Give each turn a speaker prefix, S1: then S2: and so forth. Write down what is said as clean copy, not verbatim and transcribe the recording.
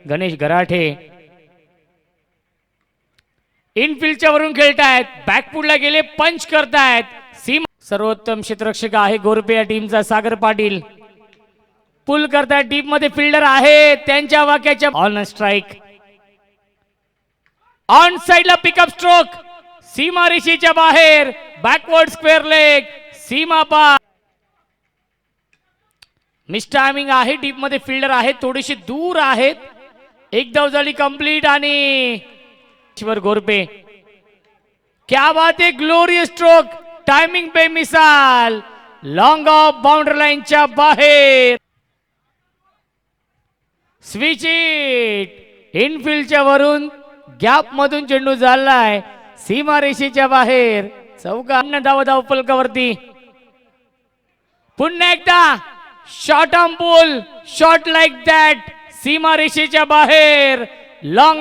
S1: गणेश गराठे इनफिल्डच्या वरून खेळतायत, बॅकफुटला गेले, पंच करतायत सीमा. सर्वोत्तम क्षेत्ररक्षक आहे गोरपे या टीमचा सागर पाटील. पुल करतायत, डीप मध्ये फिल्डर आहे त्यांच्या वाक्याच्या ऑन स्ट्राइक. ऑन साइडला पिकअप स्ट्रोक, सीमा रेषेच्या बाहेर, बॅकवर्ड स्क्वेअर लेग, सीमा पार. मिस टायमिंग आहे, डीप मध्ये फिल्डर आहे, थोडीशी दूर आहेत. एक धाव झाली कंप्लीट आणि ईश्वर गोरपे, क्या बात है, ग्लोरियस स्ट्रोक, टायमिंग पे मिसाल, लॉंग ऑफ बाउंड्री लाईनच्या बाहेर. स्विच इट, इनफिल्डच्या वरून गॅप मधून चेंडू झालाय सीमा रेषेच्या बाहेर. चौका धाव फलकावरती. पुन्हा एकदा short arm pull, shot like that, सीमा रेषेच्या बाहेर, लॉंग